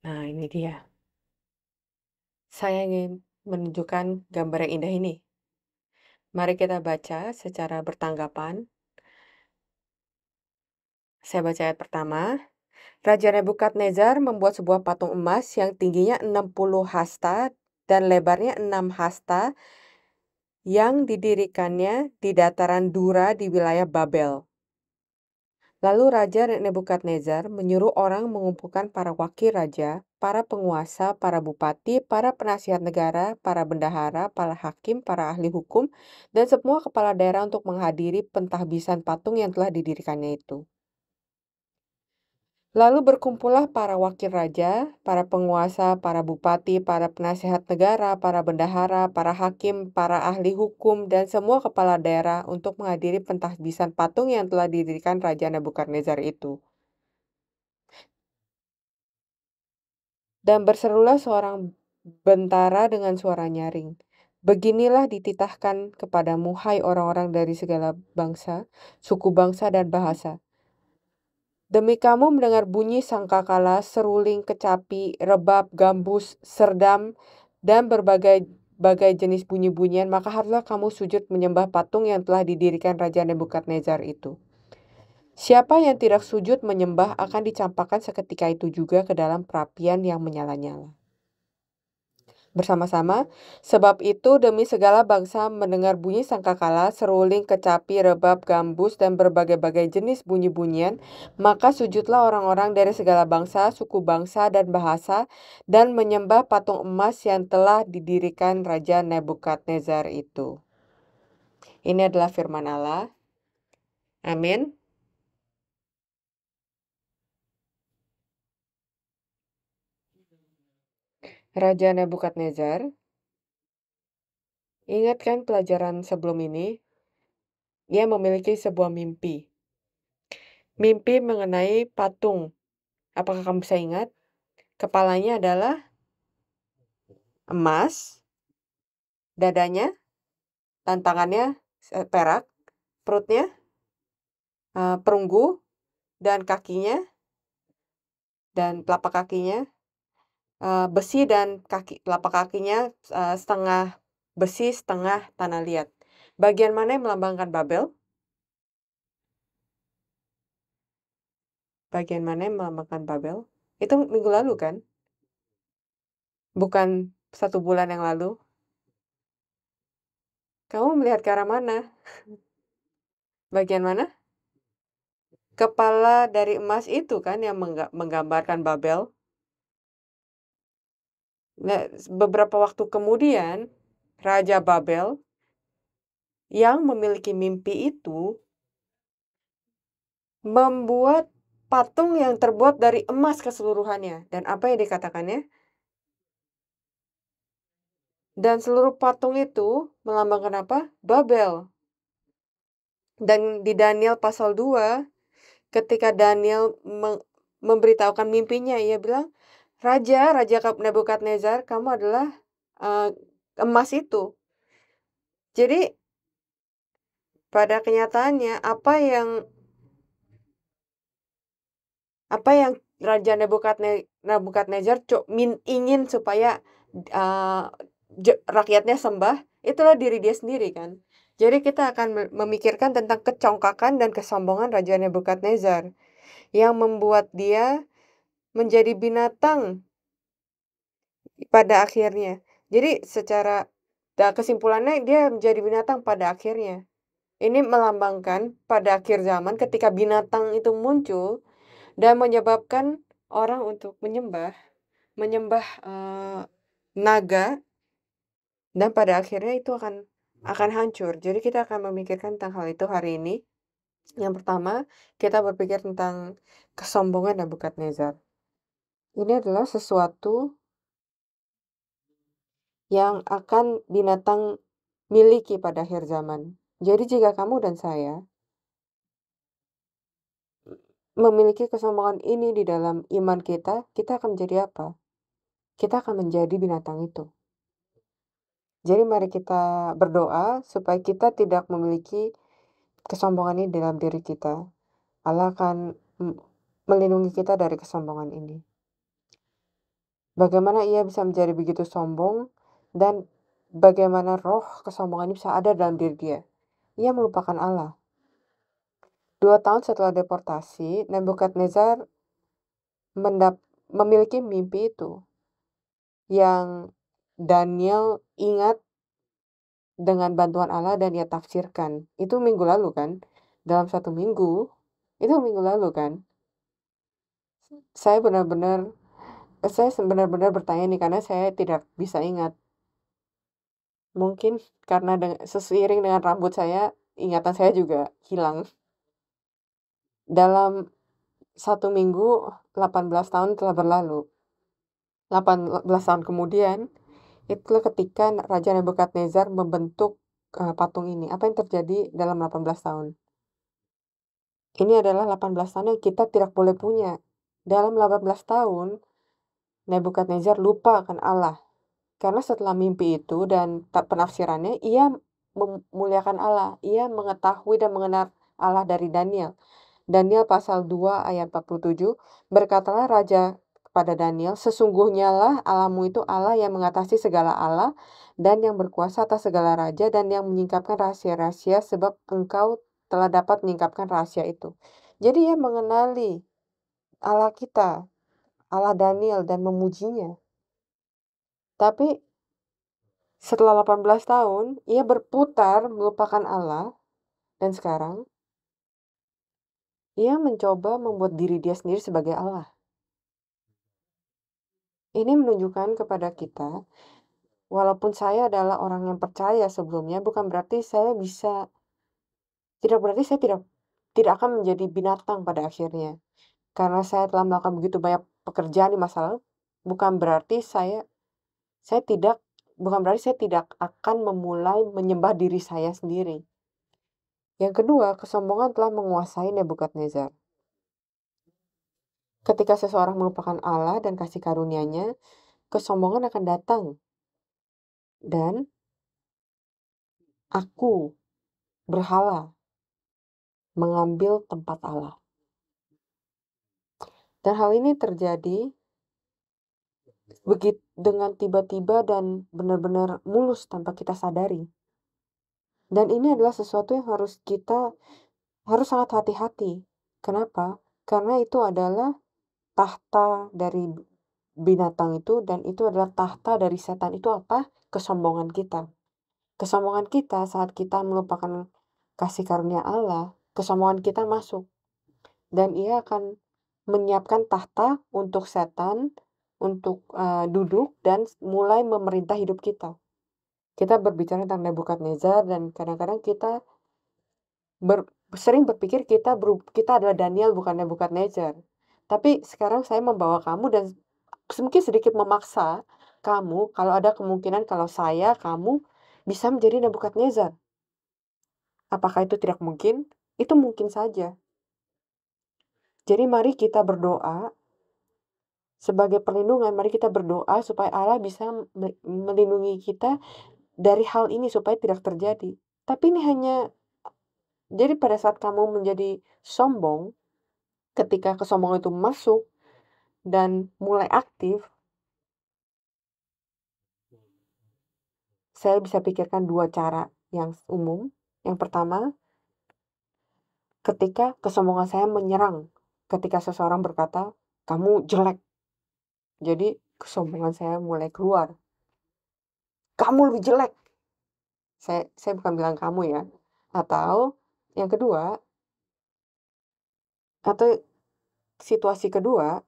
Nah, ini dia. Saya ingin menunjukkan gambar yang indah ini. Mari kita baca secara bertanggapan. Saya baca ayat pertama. Raja Nebukadnezar membuat sebuah patung emas yang tingginya 60 hasta dan lebarnya 6 hasta yang didirikannya di dataran Dura di wilayah Babel. Lalu Raja Nebukadnezar menyuruh orang mengumpulkan para wakil raja, para penguasa, para bupati, para penasihat negara, para bendahara, para hakim, para ahli hukum, dan semua kepala daerah untuk menghadiri pentahbisan patung yang telah didirikannya itu. Lalu berkumpullah para wakil raja, para penguasa, para bupati, para penasihat negara, para bendahara, para hakim, para ahli hukum, dan semua kepala daerah untuk menghadiri pentahbisan patung yang telah didirikan Raja Nebukadnezar itu. Dan berserulah seorang bentara dengan suara nyaring. Beginilah dititahkan kepadamu, hai orang-orang dari segala bangsa, suku bangsa, dan bahasa. Demi kamu mendengar bunyi sangkakala, seruling, kecapi, rebab, gambus, serdam, dan berbagai jenis bunyi-bunyian, maka haruslah kamu sujud menyembah patung yang telah didirikan Raja Nebukadnezar itu. Siapa yang tidak sujud menyembah akan dicampakkan seketika itu juga ke dalam perapian yang menyala-nyala. Bersama-sama, sebab itu demi segala bangsa mendengar bunyi sangkakala, seruling, kecapi, rebab, gambus, dan berbagai-bagai jenis bunyi-bunyian, maka sujudlah orang-orang dari segala bangsa, suku bangsa, dan bahasa, dan menyembah patung emas yang telah didirikan Raja Nebukadnezar itu. Ini adalah firman Allah. Amin. Raja Nebukadnezar, ingat kan pelajaran sebelum ini? Ia memiliki sebuah mimpi. Mimpi mengenai patung. Apakah kamu bisa ingat? Kepalanya adalah emas, dadanya, tangannya perak, perutnya perunggu, dan kakinya dan telapak kakinya besi, dan telapak kakinya setengah besi, setengah tanah liat. Bagian mana yang melambangkan Babel? Bagian mana yang melambangkan Babel? Itu minggu lalu kan? Bukan 1 bulan yang lalu. Kamu melihat ke arah mana? Bagian mana? Kepala dari emas itu kan yang menggambarkan Babel. Nah, beberapa waktu kemudian, Raja Babel yang memiliki mimpi itu membuat patung yang terbuat dari emas keseluruhannya. Dan apa yang dikatakannya? Dan seluruh patung itu melambangkan apa? Babel. Dan di Daniel pasal 2, ketika Daniel memberitahukan mimpinya, ia bilang, Raja Nebukadnezar, kamu adalah emas itu. Jadi, pada kenyataannya, apa yang Raja Nebukadnezar ingin supaya rakyatnya sembah, itulah diri dia sendiri kan. Jadi kita akan memikirkan tentang kecongkakan dan kesombongan Raja Nebukadnezar yang membuat dia menjadi binatang pada akhirnya. Jadi secara kesimpulannya dia menjadi binatang pada akhirnya. Ini melambangkan pada akhir zaman ketika binatang itu muncul dan menyebabkan orang untuk menyembah naga, dan pada akhirnya itu akan hancur. Jadi kita akan memikirkan tentang hal itu hari ini. Yang pertama, kita berpikir tentang kesombongan Nebukadnezar. Ini adalah sesuatu yang akan binatang miliki pada akhir zaman. Jadi jika kamu dan saya memiliki kesombongan ini di dalam iman kita, kita akan menjadi apa? Kita akan menjadi binatang itu. Jadi mari kita berdoa supaya kita tidak memiliki kesombongan ini dalam diri kita. Allah akan melindungi kita dari kesombongan ini. Bagaimana ia bisa menjadi begitu sombong dan bagaimana roh kesombongan ini bisa ada dalam diri dia. Ia melupakan Allah. 2 tahun setelah deportasi, Nebukadnezar memiliki mimpi itu yang Daniel ingat dengan bantuan Allah dan dia tafsirkan. Itu minggu lalu kan? Dalam 1 minggu, itu minggu lalu kan? Saya benar-benar benar-benar bertanya nih karena saya tidak bisa ingat. Mungkin karena seiring dengan rambut saya, ingatan saya juga hilang. Dalam 1 minggu, 18 tahun telah berlalu. 18 tahun kemudian, itulah ketika Raja Nebukadnezar membentuk patung ini. Apa yang terjadi dalam 18 tahun? Ini adalah 18 tahun yang kita tidak boleh punya. Dalam 18 tahun, Nebukadnezar lupa akan Allah. Karena setelah mimpi itu dan penafsirannya, ia memuliakan Allah. Ia mengetahui dan mengenal Allah dari Daniel. Daniel pasal 2 ayat 47, berkatalah Raja kepada Daniel, sesungguhnya lah Allahmu itu Allah yang mengatasi segala Allah dan yang berkuasa atas segala raja dan yang menyingkapkan rahasia-rahasia sebab engkau telah dapat menyingkapkan rahasia itu. Jadi ia mengenali Allah kita, Allah Daniel dan memujinya. Tapi setelah 18 tahun, ia berputar melupakan Allah dan sekarang ia mencoba membuat diri dia sendiri sebagai Allah. Ini menunjukkan kepada kita, walaupun saya adalah orang yang percaya sebelumnya, bukan berarti tidak berarti saya tidak akan menjadi binatang pada akhirnya. Karena saya telah melakukan begitu banyak pekerjaan di masa lalu, bukan berarti saya tidak bukan berarti saya tidak akan memulai menyembah diri saya sendiri. Yang kedua, kesombongan telah menguasai Nebukadnezar. Ketika seseorang melupakan Allah dan kasih karunia-Nya, kesombongan akan datang. Dan aku, berhala, mengambil tempat Allah. Dan hal ini terjadi dengan tiba-tiba dan benar-benar mulus tanpa kita sadari. Dan ini adalah sesuatu yang harus sangat hati-hati. Kenapa? Karena itu adalah tahta dari binatang itu dan itu adalah tahta dari setan. Itu apa? Kesombongan kita. Kesombongan kita saat kita melupakan kasih karunia Allah, kesombongan kita masuk. Dan ia akan menyiapkan tahta untuk setan, untuk duduk dan mulai memerintah hidup kita. Kita berbicara tentang Nebukadnezar dan kadang-kadang kita sering berpikir kita adalah Daniel bukan Nebukadnezar. Tapi sekarang saya membawa kamu dan mungkin sedikit memaksa kamu kalau ada kemungkinan kalau kamu bisa menjadi Nebukadnezar. Apakah itu tidak mungkin? Itu mungkin saja. Jadi mari kita berdoa sebagai perlindungan, mari kita berdoa supaya Allah bisa melindungi kita dari hal ini supaya tidak terjadi. Tapi ini jadi pada saat kamu menjadi sombong, ketika kesombongan itu masuk dan mulai aktif, saya bisa pikirkan 2 cara yang umum. Yang pertama, ketika kesombongan saya menyerang, ketika seseorang berkata, "Kamu jelek." Jadi kesombongan saya mulai keluar. "Kamu lebih jelek." Saya bukan bilang kamu ya. Atau yang kedua, atau situasi kedua,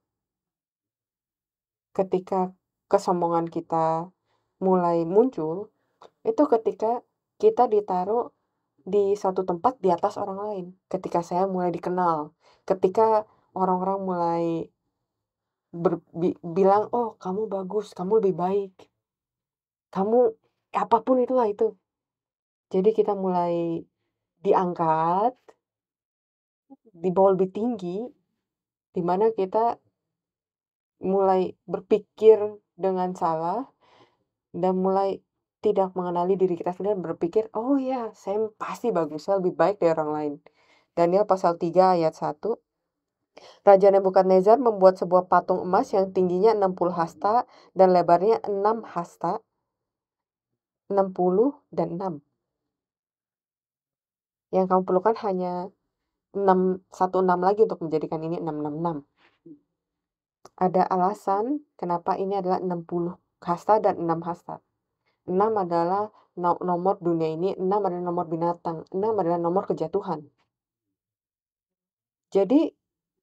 ketika kesombongan kita mulai muncul, itu ketika kita ditaruh di satu tempat di atas orang lain. Ketika saya mulai dikenal, ketika orang-orang mulai bilang, "Oh, kamu bagus, kamu lebih baik, kamu apapun itulah itu." Jadi kita mulai diangkat, dibawa lebih tinggi, di mana kita mulai berpikir dengan salah dan mulai tidak mengenali diri kita sendiri dan berpikir, "Oh ya, saya pasti bagus, saya lebih baik dari orang lain." Daniel pasal 3 ayat 1, Raja Nebukadnezar membuat sebuah patung emas yang tingginya 60 hasta dan lebarnya 6 hasta, 60 dan 6. Yang kamu perlukan hanya 616 lagi untuk menjadikan ini 666. Ada alasan kenapa ini adalah 60 hasta dan 6 hasta. 6 adalah nomor dunia ini, 6 adalah nomor binatang, 6 adalah nomor kejatuhan. Jadi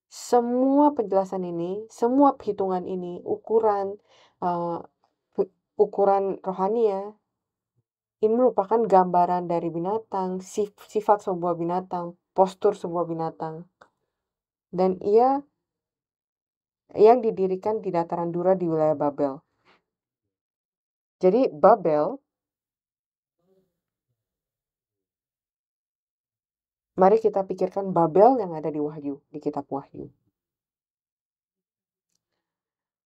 semua penjelasan ini, semua perhitungan ini, eee, ukuran rohania, ini merupakan gambaran dari binatang, sifat sebuah binatang, postur sebuah binatang, dan yang didirikan di dataran Dura di wilayah Babel. Jadi Babel, mari kita pikirkan Babel yang ada di Wahyu, di kitab Wahyu.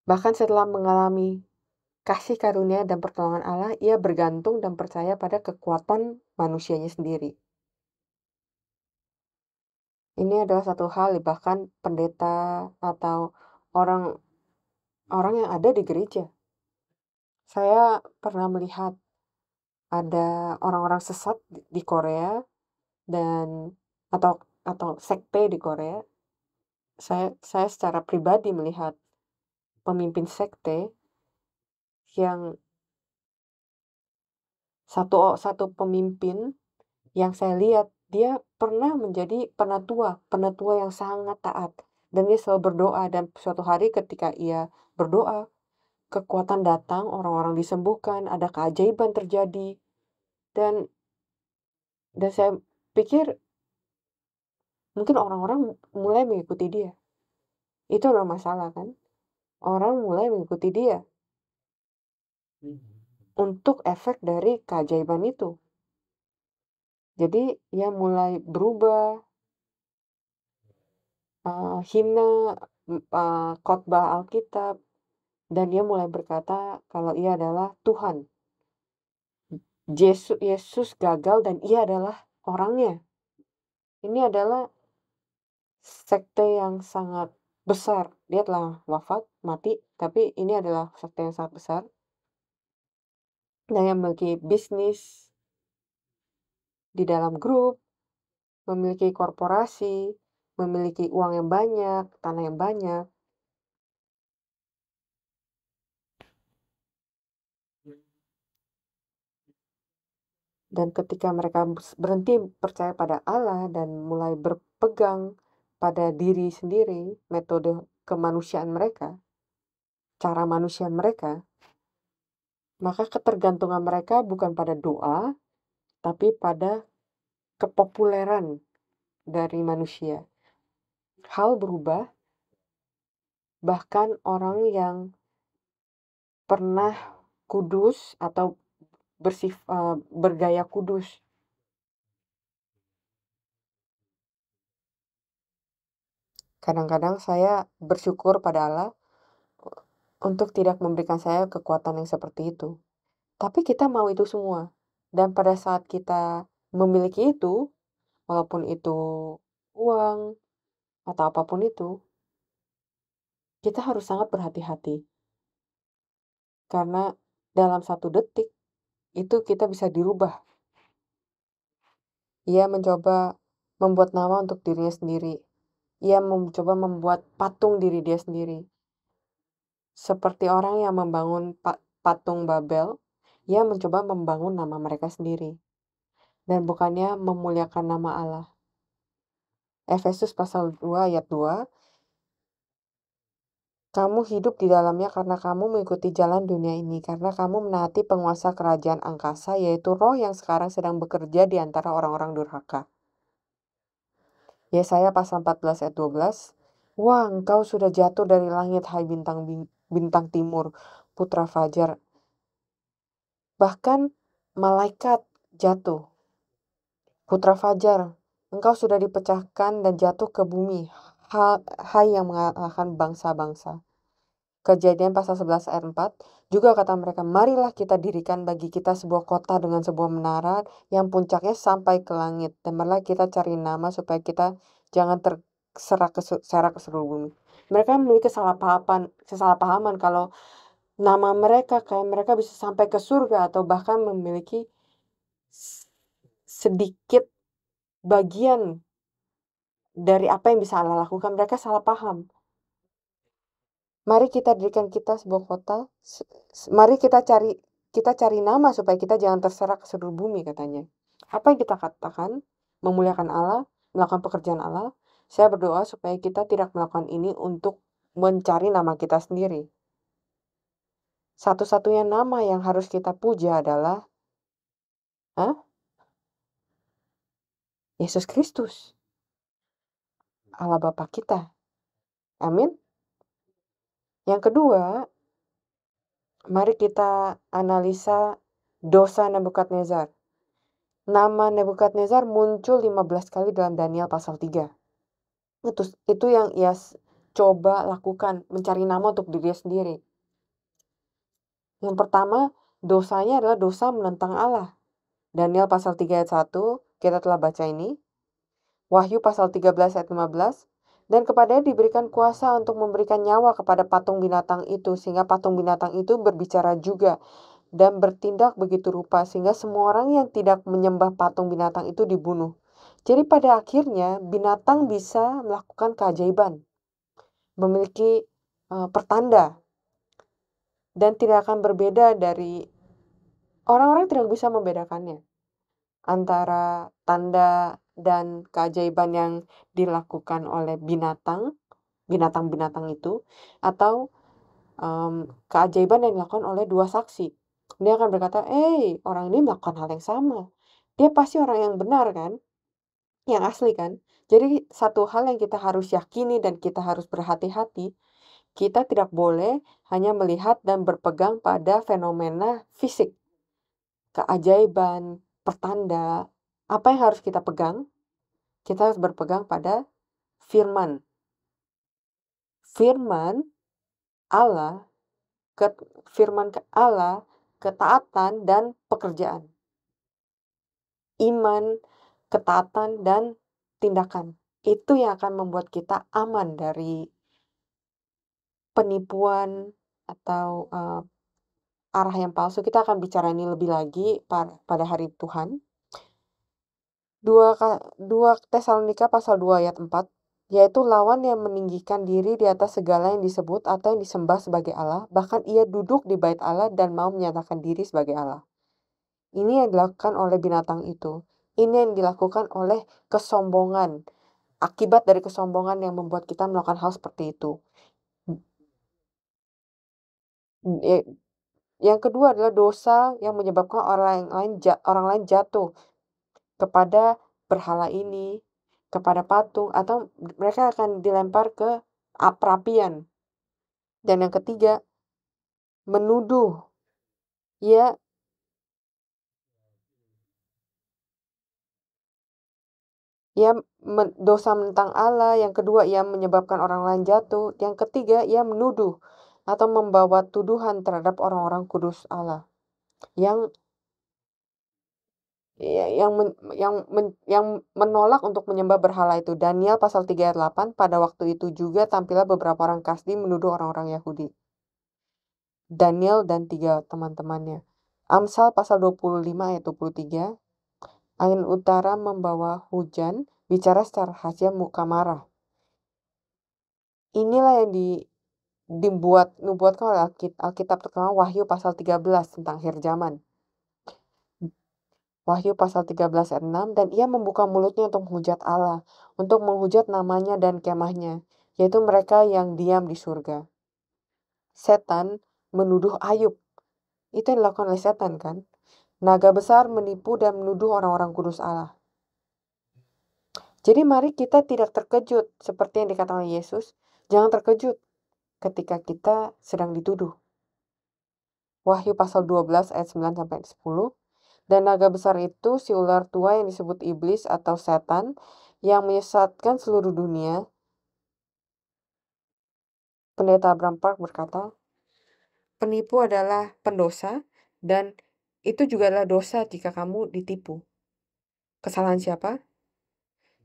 Bahkan setelah mengalami kasih karunia dan pertolongan Allah, ia bergantung dan percaya pada kekuatan manusianya sendiri. Ini adalah satu hal, bahkan pendeta atau orang orang yang ada di gereja. Saya pernah melihat ada orang-orang sesat di Korea dan atau sekte di Korea. Saya secara pribadi melihat pemimpin sekte yang satu pemimpin yang saya lihat dia pernah menjadi penatua yang sangat taat, dan dia selalu berdoa, dan suatu hari ketika ia berdoa, kekuatan datang, orang-orang disembuhkan, ada keajaiban terjadi, dan saya pikir mungkin orang-orang mulai mengikuti dia. Itu adalah masalah kan? Orang mulai mengikuti dia untuk efek dari keajaiban itu. Jadi ia mulai berubah, himne, khotbah Alkitab, dan dia mulai berkata kalau ia adalah Tuhan. Yesus gagal dan ia adalah orangnya. Ini adalah sekte yang sangat besar. Dia telah wafat, mati, tapi ini adalah sekte yang sangat besar. Dan yang memiliki bisnis di dalam grup, memiliki korporasi, memiliki uang yang banyak, tanah yang banyak. Dan ketika mereka berhenti percaya pada Allah dan mulai berpegang pada diri sendiri, metode kemanusiaan mereka, cara manusia mereka, maka ketergantungan mereka bukan pada doa, tapi pada kepopuleran dari manusia. Hal berubah, bahkan orang yang pernah kudus atau bergaya kudus, kadang-kadang saya bersyukur pada Allah untuk tidak memberikan saya kekuatan yang seperti itu. Tapi kita mau itu semua. Dan pada saat kita memiliki itu, walaupun itu uang atau apapun itu, kita harus sangat berhati-hati. Karena dalam 1 detik, itu kita bisa dirubah. Ia mencoba membuat nama untuk dirinya sendiri. Ia mencoba membuat patung diri dia sendiri. Seperti orang yang membangun patung Babel, ia mencoba membangun nama mereka sendiri. Dan bukannya memuliakan nama Allah. Efesus pasal 2 ayat 2, kamu hidup di dalamnya karena kamu mengikuti jalan dunia ini, karena kamu menaati penguasa kerajaan angkasa, yaitu roh yang sekarang sedang bekerja di antara orang-orang durhaka. Yesaya pasal 14 ayat 12, wah, engkau sudah jatuh dari langit, hai bintang timur, putra fajar. Bahkan malaikat jatuh. Putra fajar, engkau sudah dipecahkan dan jatuh ke bumi, hai yang mengalahkan bangsa-bangsa. Kejadian pasal 11 ayat 4, juga kata mereka, marilah kita dirikan bagi kita sebuah kota dengan sebuah menara yang puncaknya sampai ke langit, dan marilah kita cari nama supaya kita jangan secara keseluruhan bumi. Mereka memiliki kesalahpahaman kalau nama mereka, kayak mereka bisa sampai ke surga atau bahkan memiliki sedikit bagian dari apa yang bisa Allah lakukan. Mereka salah paham. Mari kita dirikan kita sebuah kota, mari kita cari nama supaya kita jangan terserak ke seluruh bumi, katanya. Apa yang kita katakan? Memuliakan Allah, melakukan pekerjaan Allah. Saya berdoa supaya kita tidak melakukan ini untuk mencari nama kita sendiri. Satu-satunya nama yang harus kita puja adalah Yesus Kristus, Allah Bapa kita. Amin. Yang kedua, mari kita analisa dosa Nebukadnezar. Nama Nebukadnezar muncul 15 kali dalam Daniel pasal 3. Itu yang ia coba lakukan, mencari nama untuk dirinya sendiri. Yang pertama, dosanya adalah dosa menentang Allah. Daniel pasal 3 ayat 1, kita telah baca ini. Wahyu pasal 13 ayat 15. Dan kepadanya diberikan kuasa untuk memberikan nyawa kepada patung binatang itu, sehingga patung binatang itu berbicara juga dan bertindak begitu rupa, sehingga semua orang yang tidak menyembah patung binatang itu dibunuh. Jadi pada akhirnya binatang bisa melakukan keajaiban, memiliki pertanda, dan tidak akan berbeda dari orang-orang tidak bisa membedakannya antara tanda dan keajaiban yang dilakukan oleh binatang-binatang itu, atau keajaiban yang dilakukan oleh dua saksi. Dia akan berkata, orang ini melakukan hal yang sama. Dia pasti orang yang benar kan? Yang asli kan? Jadi satu hal yang kita harus yakini dan kita harus berhati-hati, kita tidak boleh hanya melihat dan berpegang pada fenomena fisik, keajaiban, pertanda. Apa yang harus kita pegang? Kita harus berpegang pada firman. Firman Allah, ketaatan dan pekerjaan. Iman, ketaatan, dan tindakan. Itu yang akan membuat kita aman dari penipuan atau arah yang palsu. Kita akan bicara ini lebih lagi pada hari Tuhan. 2 Tesalonika pasal 2 ayat 4, yaitu lawan yang meninggikan diri di atas segala yang disebut atau yang disembah sebagai Allah, bahkan ia duduk di bait Allah dan mau menyatakan diri sebagai Allah. Ini yang dilakukan oleh binatang itu. Ini yang dilakukan oleh kesombongan. Akibat dari kesombongan yang membuat kita melakukan hal seperti itu. Yang kedua adalah dosa yang menyebabkan orang lain jatuh kepada berhala ini, kepada patung, atau mereka akan dilempar ke perapian. Dan yang ketiga, menuduh. Dosa menentang Allah. Yang kedua, ia menyebabkan orang lain jatuh. Yang ketiga, ia menuduh atau membawa tuduhan terhadap orang-orang kudus Allah yang menolak untuk menyembah berhala itu. Daniel pasal 3 ayat 8, pada waktu itu juga tampillah beberapa orang Kasdi menuduh orang-orang Yahudi. Daniel dan 3 teman-temannya. Amsal pasal 25 ayat 23, angin utara membawa hujan, bicara secara rahasia muka marah. Inilah yang dibuatkan oleh Alkitab terkenal Wahyu pasal 13 tentang akhir zaman. Wahyu pasal 13 ayat 6, dan ia membuka mulutnya untuk menghujat Allah, untuk menghujat namanya dan kemahnya, yaitu mereka yang diam di surga. Setan menuduh Ayub. Itu yang dilakukan oleh setan kan? Naga besar menipu dan menuduh orang-orang kudus Allah. Jadi mari kita tidak terkejut seperti yang dikatakan oleh Yesus. Jangan terkejut ketika kita sedang dituduh. Wahyu pasal 12 ayat 9-10. Dan naga besar itu si ular tua yang disebut iblis atau setan yang menyesatkan seluruh dunia. Pendeta Abraham Park berkata, penipu adalah pendosa dan itu juga adalah dosa jika kamu ditipu. Kesalahan siapa?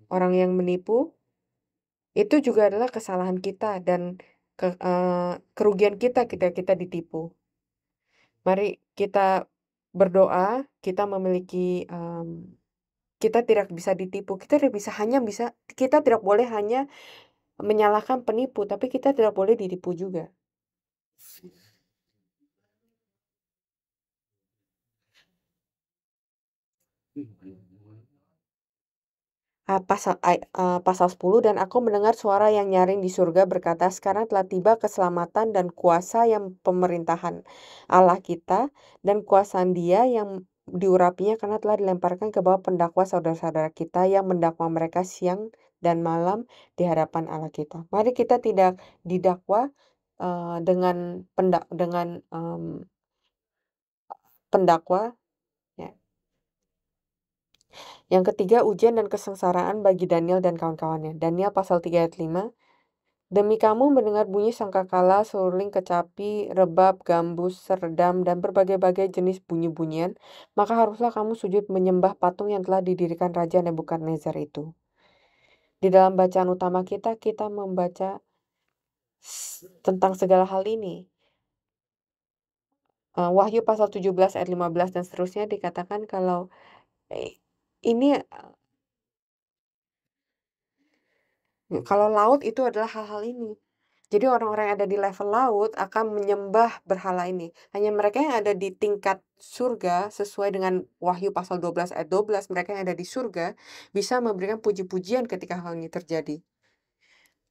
Orang yang menipu Itu juga adalah kesalahan kita dan kerugian kita ketika kita ditipu. Mari kita berdoa, kita memiliki, kita tidak bisa ditipu, kita tidak boleh hanya menyalahkan penipu, tapi kita tidak boleh ditipu juga. Pasal 10, "Dan aku mendengar suara yang nyaring di surga berkata, 'Sekarang telah tiba keselamatan dan kuasa yang pemerintahan Allah kita dan kuasaan Dia yang diurapinya karena telah dilemparkan ke bawah pendakwa saudara-saudara kita yang mendakwa mereka siang dan malam di hadapan Allah kita.'" Mari kita tidak didakwa, dengan pendakwa, ya. Yang ketiga, ujian dan kesengsaraan bagi Daniel dan kawan-kawannya. Daniel pasal 3 ayat 5. "Demi kamu mendengar bunyi sangkakala, seruling kecapi, rebab, gambus, serdam, dan berbagai-bagai jenis bunyi-bunyian, maka haruslah kamu sujud menyembah patung yang telah didirikan Raja Nebukadnezar itu." Di dalam bacaan utama kita, kita membaca tentang segala hal ini. Wahyu pasal 17 ayat 15 dan seterusnya dikatakan kalau ini kalau laut itu adalah hal-hal ini. Jadi orang-orang yang ada di level laut akan menyembah berhala ini. Hanya mereka yang ada di tingkat surga sesuai dengan Wahyu pasal 12 ayat 12, mereka yang ada di surga bisa memberikan puji-pujian ketika hal ini terjadi.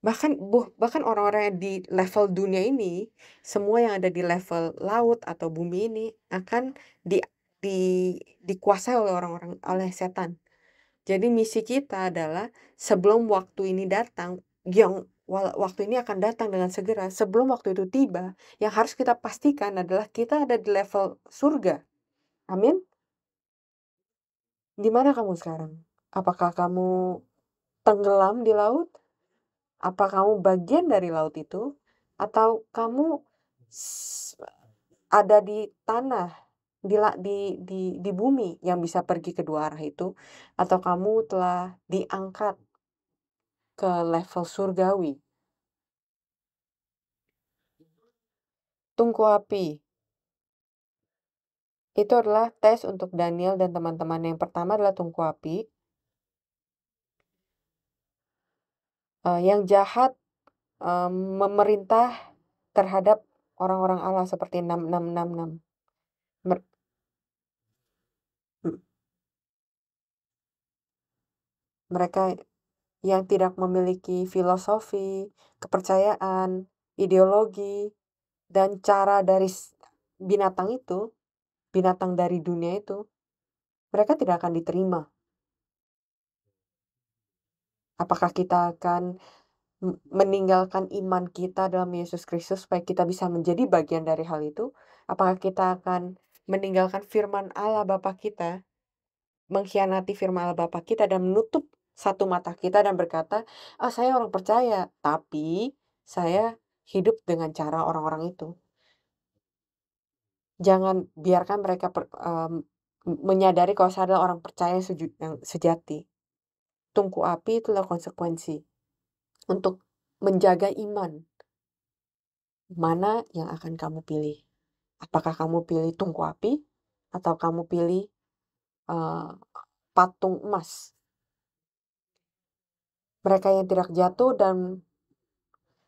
Bahkan orang-orang yang di level dunia ini, semua yang ada di level laut atau bumi ini akan di di dikuasai oleh oleh setan. Jadi misi kita adalah sebelum waktu ini datang, waktu ini akan datang dengan segera. Sebelum waktu itu tiba, yang harus kita pastikan adalah kita ada di level surga. Amin. Di mana kamu sekarang? Apakah kamu tenggelam di laut? Apa kamu bagian dari laut itu? Atau kamu ada di tanah, di bumi yang bisa pergi kedua arah itu? Atau kamu telah diangkat ke level surgawi? Tungku api. Itu adalah tes untuk Daniel dan teman-teman. Yang pertama adalah tungku api, yang jahat, memerintah terhadap orang-orang Allah seperti 6666. Mer m mereka yang tidak memiliki filosofi, kepercayaan, ideologi, dan cara dari binatang itu, binatang dari dunia itu, mereka tidak akan diterima. Apakah kita akan meninggalkan iman kita dalam Yesus Kristus supaya kita bisa menjadi bagian dari hal itu? Apakah kita akan meninggalkan firman Allah Bapa kita, mengkhianati firman Allah Bapa kita dan menutup satu mata kita dan berkata, "Ah, saya orang percaya, tapi saya hidup dengan cara orang-orang itu." Jangan biarkan mereka menyadari kalau saya adalah orang percaya yang sejati. Tungku api itulah konsekuensi untuk menjaga iman. Mana yang akan kamu pilih? Apakah kamu pilih tungku api atau kamu pilih, eee, patung emas? Mereka yang tidak jatuh dan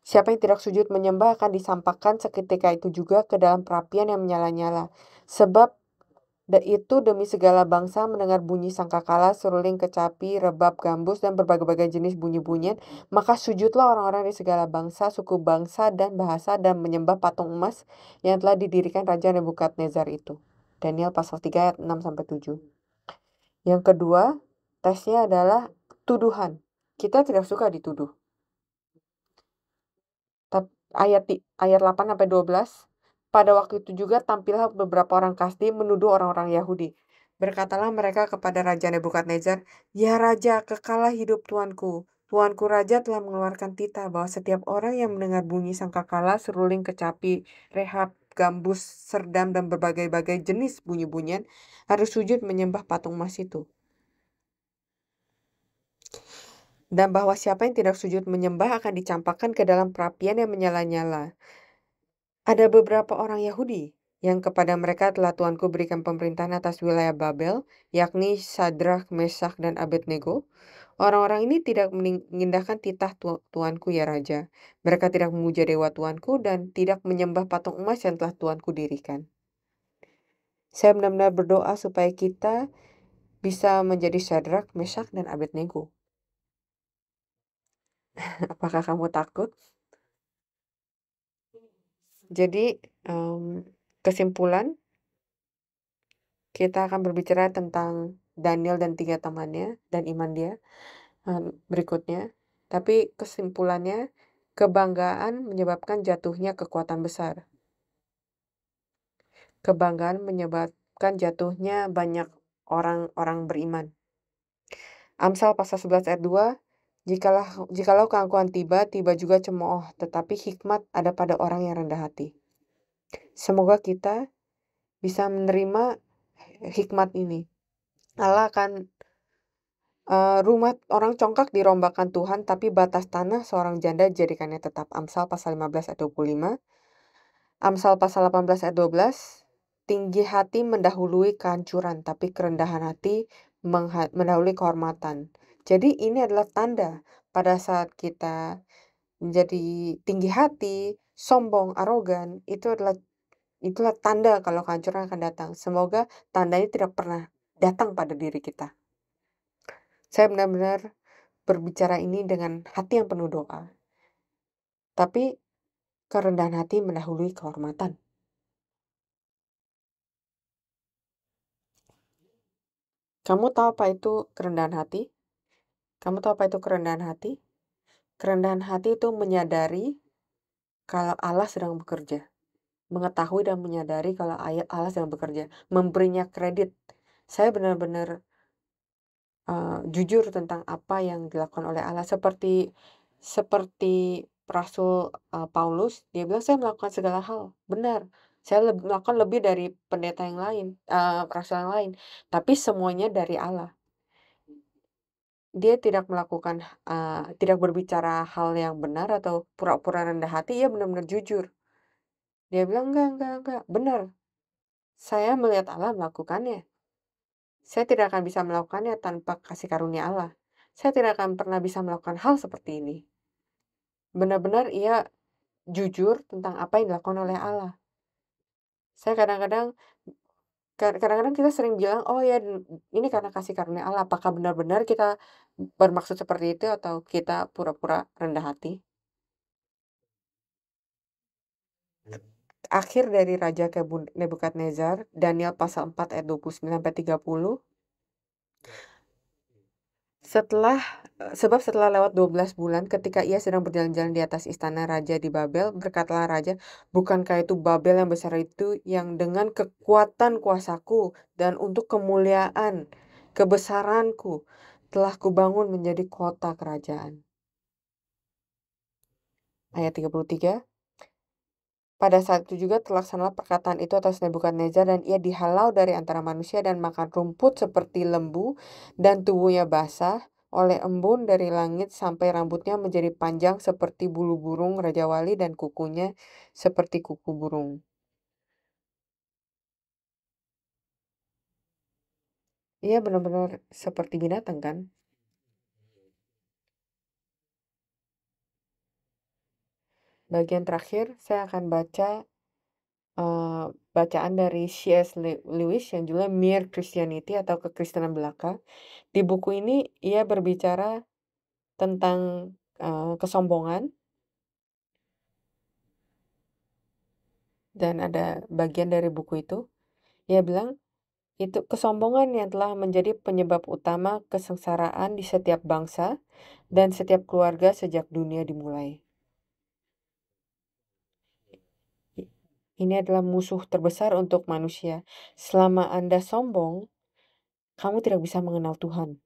siapa yang tidak sujud menyembah akan disampaikan seketika itu juga ke dalam perapian yang menyala-nyala. Sebab itu demi segala bangsa mendengar bunyi sangkakala, seruling kecapi, rebab, gambus, dan berbagai-bagai jenis bunyi-bunyian, maka sujudlah orang-orang dari segala bangsa, suku bangsa, dan bahasa dan menyembah patung emas yang telah didirikan Raja Nebukadnezar itu. Daniel pasal 3 ayat 6-7. Yang kedua, tesnya adalah tuduhan. Kita tidak suka dituduh. Ayat 8-12, pada waktu itu juga tampillah beberapa orang Kasdi menuduh orang-orang Yahudi. Berkatalah mereka kepada Raja Nebukadnezar, "Ya Raja, kekalah hidup tuanku. Tuanku Raja telah mengeluarkan titah bahwa setiap orang yang mendengar bunyi sangkakala, seruling kecapi, rehab, gambus, serdam, dan berbagai-bagai jenis bunyi-bunyian harus sujud menyembah patung emas itu." Dan bahwa siapa yang tidak sujud menyembah akan dicampakkan ke dalam perapian yang menyala-nyala. Ada beberapa orang Yahudi yang kepada mereka telah Tuanku berikan pemerintahan atas wilayah Babel, yakni Sadrak, Mesak, dan Abednego. Orang-orang ini tidak mengindahkan titah Tuanku ya Raja. Mereka tidak memuja dewa Tuanku dan tidak menyembah patung emas yang telah Tuanku dirikan. Saya benar-benar berdoa supaya kita bisa menjadi Sadrak, Mesak, dan Abednego. Apakah kamu takut? Jadi, kesimpulan, kita akan berbicara tentang Daniel dan 3 temannya dan iman dia berikutnya. Tapi kesimpulannya, kebanggaan menyebabkan jatuhnya kekuatan besar. Kebanggaan menyebabkan jatuhnya banyak orang-orang beriman. Amsal pasal 11 ayat 2, jikalau keangkuhan tiba, tiba juga cemooh, tetapi hikmat ada pada orang yang rendah hati. Semoga kita bisa menerima hikmat ini. Allah akan rumah orang congkak dirombakan Tuhan, tapi batas tanah seorang janda jadikannya tetap. Amsal pasal 15 ayat 25. Amsal pasal 18 ayat 12. Tinggi hati mendahului kehancuran, tapi kerendahan hati mendahului kehormatan. Jadi ini adalah tanda pada saat kita menjadi tinggi hati, sombong, arogan, itulah tanda kalau kehancuran akan datang. Semoga tandanya tidak pernah datang pada diri kita. Saya benar-benar berbicara ini dengan hati yang penuh doa. Tapi kerendahan hati mendahului kehormatan. Kamu tahu apa itu kerendahan hati? Kamu tahu apa itu kerendahan hati? Kerendahan hati itu menyadari kalau Allah sedang bekerja. Mengetahui dan menyadari kalau Allah sedang bekerja. Memberinya kredit. Saya benar-benar jujur tentang apa yang dilakukan oleh Allah. Seperti Rasul Paulus, dia bilang saya melakukan segala hal. Benar, saya melakukan lebih dari pendeta yang lain, rasul yang lain. Tapi semuanya dari Allah. Dia tidak melakukan, tidak berbicara hal yang benar atau pura-pura rendah hati, ia benar-benar jujur. Dia bilang, enggak, benar. Saya melihat Allah melakukannya. Saya tidak akan bisa melakukannya tanpa kasih karunia Allah. Saya tidak akan pernah bisa melakukan hal seperti ini. Benar-benar ia jujur tentang apa yang dilakukan oleh Allah. Saya kadang-kadang kita sering bilang, "Oh ya, ini karena kasih karunia Allah." Apakah benar-benar kita bermaksud seperti itu atau kita pura-pura rendah hati? Akhir dari Raja Nebukadnezar, Daniel pasal 4 ayat 29-30. Sebab setelah lewat 12 bulan ketika ia sedang berjalan-jalan di atas istana raja di Babel, berkatalah raja, bukankah itu Babel yang besar itu yang dengan kekuatan kuasaku dan untuk kemuliaan kebesaranku telah kubangun menjadi kota kerajaan. Ayat 33. Pada saat itu juga terlaksanalah perkataan itu atas Nebukadnezar dan ia dihalau dari antara manusia dan makan rumput seperti lembu dan tubuhnya basah oleh embun dari langit sampai rambutnya menjadi panjang seperti bulu burung Raja Wali dan kukunya seperti kuku burung. Ia benar-benar seperti binatang kan? Bagian terakhir saya akan baca bacaan dari C.S. Lewis yang judulnya Mere Christianity atau Kekristenan Belaka. Di buku ini ia berbicara tentang kesombongan, dan ada bagian dari buku itu, ia bilang, itu kesombongan yang telah menjadi penyebab utama kesengsaraan di setiap bangsa dan setiap keluarga sejak dunia dimulai. Ini adalah musuh terbesar untuk manusia. Selama Anda sombong, kamu tidak bisa mengenal Tuhan.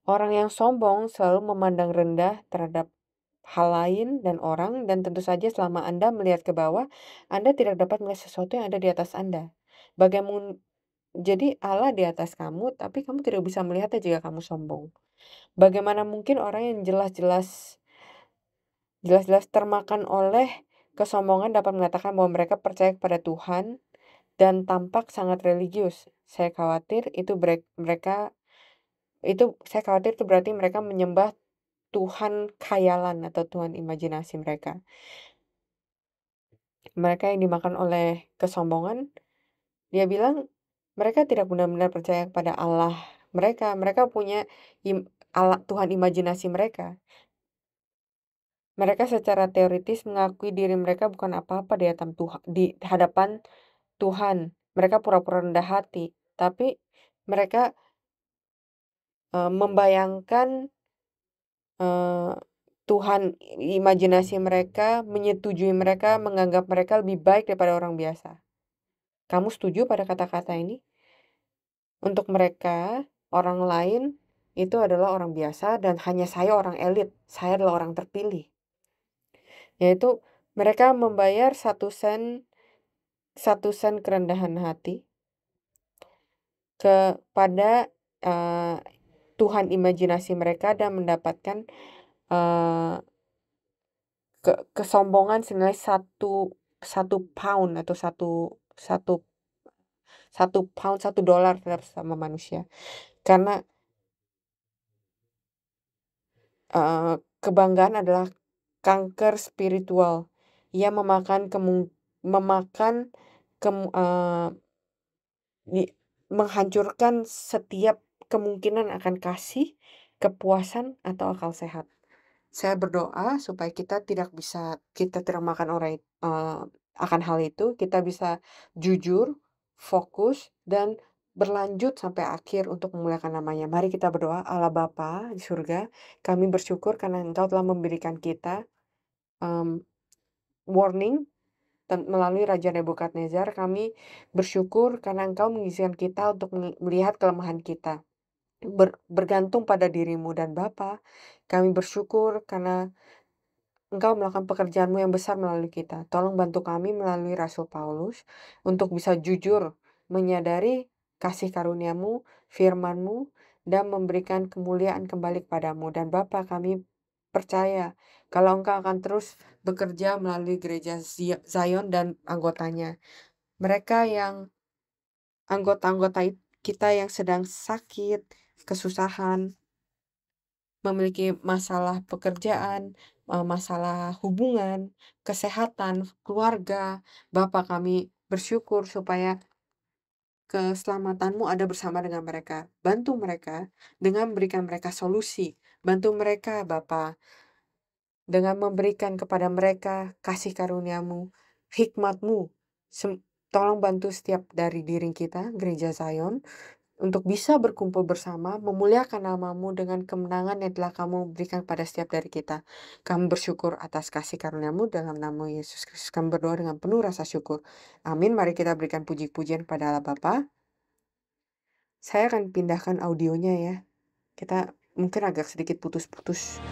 Orang yang sombong selalu memandang rendah terhadap hal lain dan orang, dan tentu saja selama Anda melihat ke bawah, Anda tidak dapat melihat sesuatu yang ada di atas Anda. Jadi Allah di atas kamu, tapi kamu tidak bisa melihatnya jika kamu sombong. Bagaimana mungkin orang yang jelas-jelas termakan oleh kesombongan dapat mengatakan bahwa mereka percaya kepada Tuhan dan tampak sangat religius? Saya khawatir itu berarti mereka menyembah Tuhan khayalan atau Tuhan imajinasi mereka. Mereka yang dimakan oleh kesombongan, dia bilang mereka tidak benar-benar percaya kepada Allah mereka. Mereka punya Allah Tuhan imajinasi mereka. Mereka secara teoritis mengakui diri mereka bukan apa-apa di hadapan Tuhan. Mereka pura-pura rendah hati, tapi mereka membayangkan Tuhan imajinasi mereka menyetujui mereka, menganggap mereka lebih baik daripada orang biasa. Kamu setuju pada kata-kata ini? Untuk mereka, orang lain itu adalah orang biasa dan hanya saya orang elit. Saya adalah orang terpilih. Yaitu mereka membayar 1 sen kerendahan hati kepada Tuhan imajinasi mereka dan mendapatkan eee, kesombongan senilai satu pound atau satu pound, $1 terhadap sesama manusia. Karena kebanggaan adalah kanker spiritual. Ia memakan menghancurkan setiap kemungkinan akan kasih, kepuasan, atau akal sehat. Saya berdoa supaya kita tidak makan akan hal itu, kita bisa jujur, fokus, dan berlanjut sampai akhir untuk memuliakan namanya. Mari kita berdoa. Allah Bapa di surga, kami bersyukur karena Engkau telah memberikan kita warning melalui Raja Nebukadnezar. Kami bersyukur karena Engkau mengizinkan kita untuk melihat kelemahan kita. Bergantung pada dirimu dan Bapa, kami bersyukur karena Engkau melakukan pekerjaan-Mu yang besar melalui kita. Tolong bantu kami melalui Rasul Paulus untuk bisa jujur menyadari kasih karunia-Mu, firman-Mu, dan memberikan kemuliaan kembali kepadamu. Dan Bapa, kami percaya kalau Engkau akan terus bekerja melalui gereja Zion dan anggotanya. Mereka yang anggota-anggota kita yang sedang sakit, kesusahan, memiliki masalah pekerjaan, masalah hubungan, kesehatan, keluarga. Bapa, kami bersyukur supaya keselamatan-Mu ada bersama dengan mereka. Bantu mereka dengan memberikan mereka solusi. Bantu mereka, Bapa, dengan memberikan kepada mereka kasih karunia-Mu, hikmat-Mu. Tolong bantu setiap dari diri kita, Gereja Zion, untuk bisa berkumpul bersama, memuliakan nama-Mu dengan kemenangan yang telah Kamu berikan pada setiap dari kita. Kami bersyukur atas kasih karunia-Mu dalam nama Yesus Kristus. Kami berdoa dengan penuh rasa syukur. Amin. Mari kita berikan puji-pujian pada Allah Bapa. Saya akan pindahkan audionya ya. Kita mungkin agak sedikit putus-putus.